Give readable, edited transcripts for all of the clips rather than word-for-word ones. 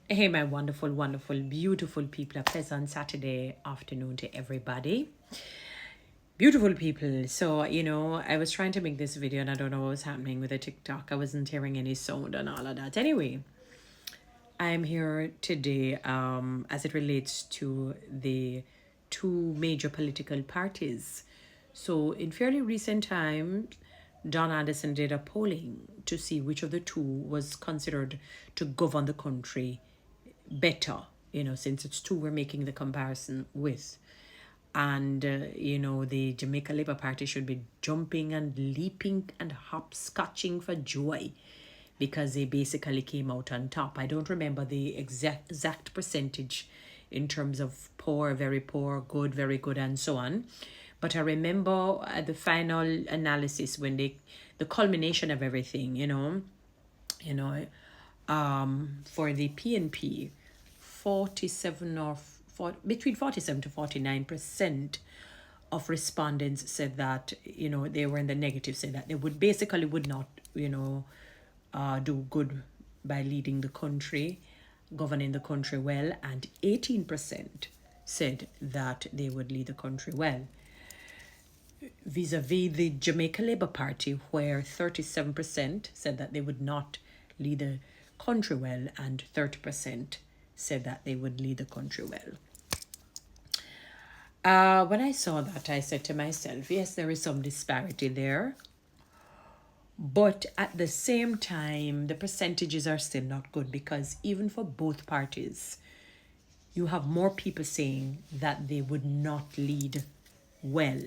Hey, my wonderful, wonderful, beautiful people. A pleasant Saturday afternoon to everybody. Beautiful people. So, I was trying to make this video and I don't know what was happening with the TikTok. I wasn't hearing any sound and all of that. Anyway, I'm here today as it relates to the two major political parties. So, in fairly recent times, Don Anderson did a polling to see which of the two was considered to govern the country better, since it's two we're making the comparison with. And, the Jamaica Labour Party should be jumping and leaping and hopscotching for joy because they basically came out on top. I don't remember the exact percentage in terms of poor, very poor, good, very good, and so on. But I remember at the final analysis when the culmination of everything, for the PNP, 47 or between 47 to 49% of respondents said that they were in the negative, said that they would not do good by leading the country, governing the country well, and 18% said that they would lead the country well, vis-a-vis the Jamaica Labour Party, where 37% said that they would not lead the country well and 30% said that they would lead the country well. When I saw that, I said to myself, yes, there is some disparity there. But at the same time, the percentages are still not good because even for both parties, you have more people saying that they would not lead well.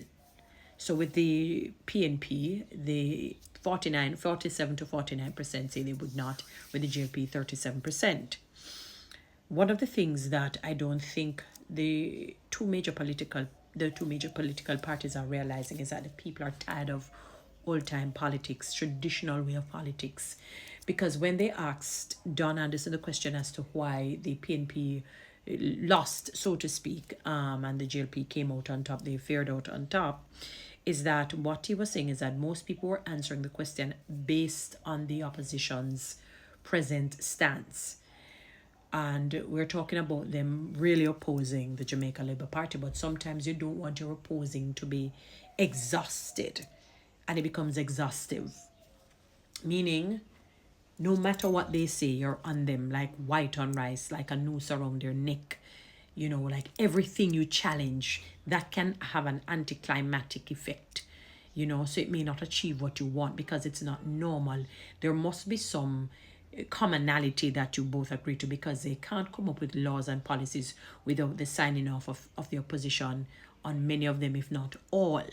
So with the PNP, the 47 to 49% say they would not. With the JLP, 37%. One of the things that I don't think the two major political parties are realizing is that the people are tired of old-time politics, traditional way of politics. Because when they asked Don Anderson the question as to why the PNP lost, so to speak, and the JLP came out on top, they fared out on top, is that what he was saying is that most people were answering the question based on the opposition's present stance. And we're talking about them really opposing the Jamaica Labour Party, but sometimes you don't want your opposing to be exhausted, and it becomes exhaustive. Meaning, no matter what they say, you're on them like white on rice, like a noose around their neck. Like everything you challenge, that can have an anticlimactic effect. So it may not achieve what you want because it's not normal. There must be some commonality that you both agree to, because they can't come up with laws and policies without the signing off of the opposition on many of them, if not all.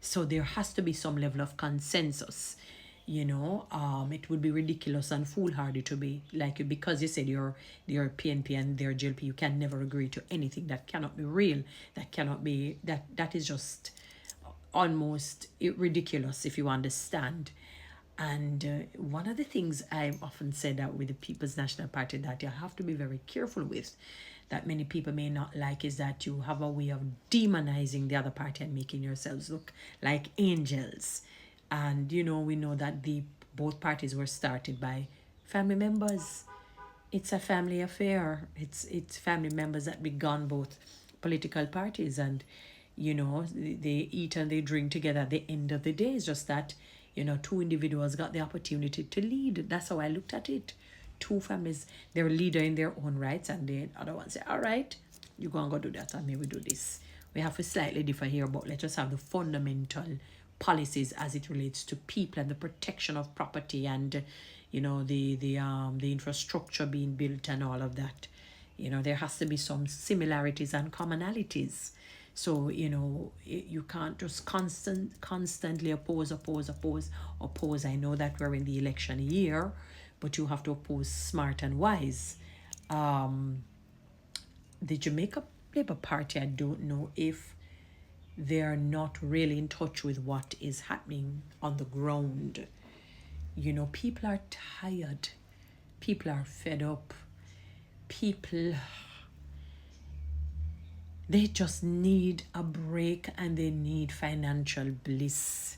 So there has to be some level of consensus. It would be ridiculous and foolhardy to be like, because you said you're PNP and they're JLP, you can never agree to anything. That cannot be real. That is just almost ridiculous, if you understand. And one of the things I've often said that with the People's National Party that you have to be very careful with, that many people may not like, is that you have a way of demonizing the other party and making yourselves look like angels. And we know that both parties were started by family members. It's a family affair. It's family members that began both political parties, and they eat and they drink together at the end of the day. It's just that two individuals got the opportunity to lead. That's how I looked at it. Two families, they're a leader in their own rights, and the other one say, all right, you go and go do that, and me we do this. We have to slightly differ here, but let's just have the fundamental policies as it relates to people and the protection of property, and the infrastructure being built and all of that. There has to be some similarities and commonalities. So you can't just constantly oppose. I know that we're in the election year, but you have to oppose smart and wise. The Jamaica Labour Party, I don't know if they're not really in touch with what is happening on the ground. People are tired. People are fed up. People, they just need a break and they need financial bliss.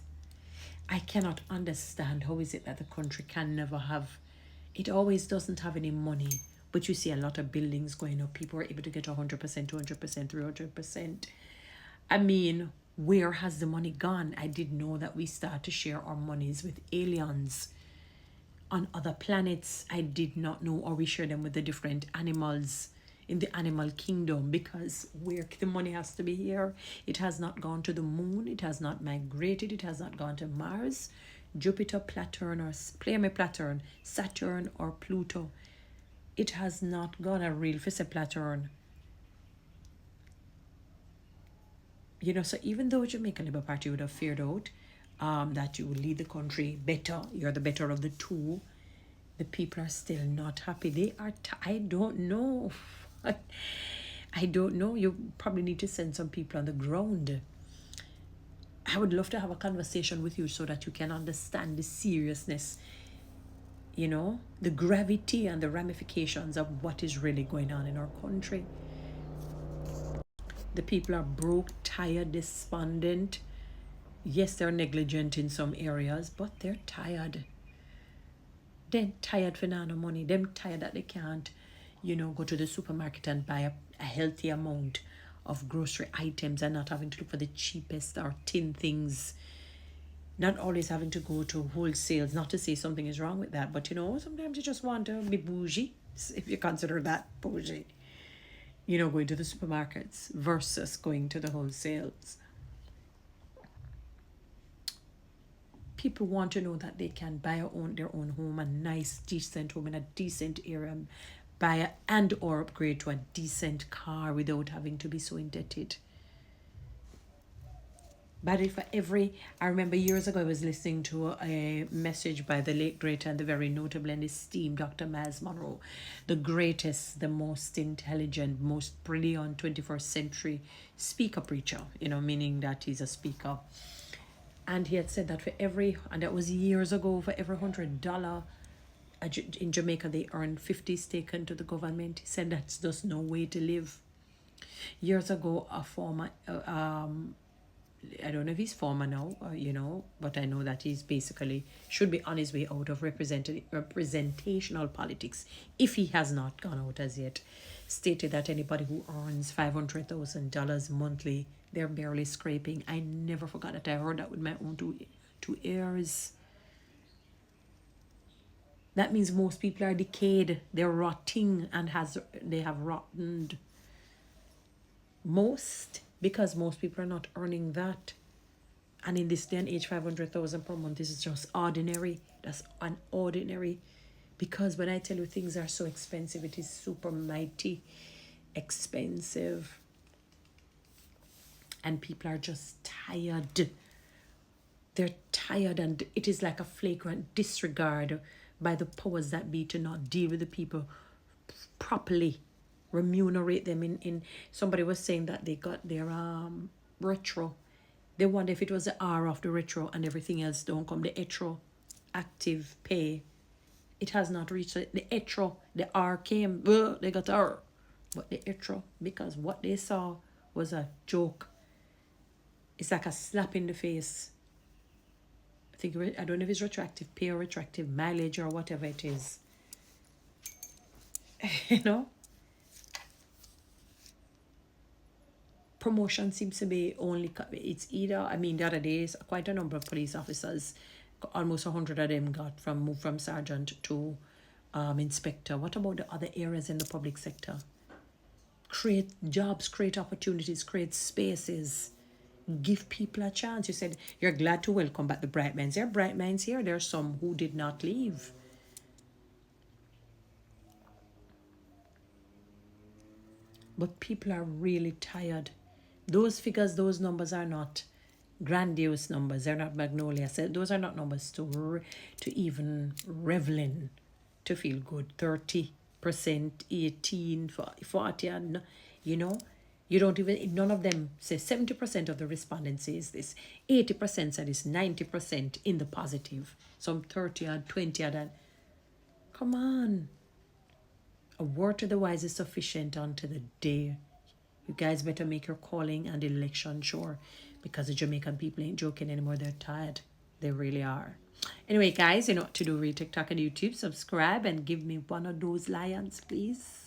I cannot understand how is it that the country can never have, it always doesn't have any money, But you see a lot of buildings going up. People are able to get 100%, 200%, 300%. I mean, where has the money gone? I didn't know that we start to share our monies with aliens on other planets. I did not know, or we share them with the different animals in the animal kingdom, because where the money has to be here. It has not gone to the moon. It has not migrated. It has not gone to Mars, Jupiter, Platurn, or Platurn, Saturn, or Pluto. It has not gone a real for Platurn. So even though Jamaican Labour Party would have feared out that you will lead the country better, you're the better of the two, the people are still not happy. They are, I don't know. I don't know. You probably need to send some people on the ground. I would love to have a conversation with you so that you can understand the seriousness, the gravity and the ramifications of what is really going on in our country. The people are broke, tired, despondent. Yes, they're negligent in some areas, but they're tired. They're tired for no money. They're tired that they can't, go to the supermarket and buy a healthy amount of grocery items and not having to look for the cheapest or tin things. Not always having to go to wholesales. Not to say something is wrong with that, but sometimes you just want to be bougie, if you consider that bougie. Going to the supermarkets versus going to the wholesales. People want to know that they can buy their own home, a nice, decent home in a decent area, buy and or upgrade to a decent car without having to be so indebted. But I remember years ago I was listening to a message by the late, great, and the very notable and esteemed Dr. Miles Monroe, the greatest, the most intelligent, most brilliant 21st century speaker preacher, meaning that he's a speaker. And he had said that and that was years ago, for every $100 in Jamaica, they earn 50 taken to the government. He said that's just no way to live. Years ago, a former, I don't know if he's former now, but I know that he's basically should be on his way out of representational politics, if he has not gone out as yet. Stated that anybody who earns $500,000 monthly, they're barely scraping. I never forgot that. I heard that with my own two ears. That means most people are decayed. They're rotting and they have rotted. Because most people are not earning that. And in this day and age, 500,000 per month is just ordinary. That's unordinary. Because when I tell you things are so expensive, it is super mighty expensive. And people are just tired. They're tired, and it is like a flagrant disregard by the powers that be to not deal with the people properly, remunerate them. In somebody was saying that they got their retro. They wonder if it was the R of the retro and everything else don't come. The etro, active pay, it has not reached the etro. The R came, they got R, but the etro, because what they saw was a joke. It's like a slap in the face. I don't know if it's retroactive pay or retroactive mileage or whatever it is. Promotion seems to be it's either, the other days, quite a number of police officers, almost 100 of them moved from sergeant to inspector. What about the other areas in the public sector? Create jobs, create opportunities, create spaces. Give people a chance. You said you're glad to welcome back the bright minds. There are bright minds here. There are some who did not leave. But people are really tired. Those figures, those numbers are not grandiose numbers. They're not Magnolia. Those are not numbers to even revel in, to feel good. 30%, 18%, 40%, and you don't even, none of them say 70% of the respondents says this, 80% said this, 90% in the positive, some 30 and 20 and come on. A word to the wise is sufficient unto the day. You guys better make your calling and election sure, because the Jamaican people ain't joking anymore. They're tired. They really are. Anyway, guys, you know what to do. Read TikTok and YouTube. Subscribe and give me one of those lions, please.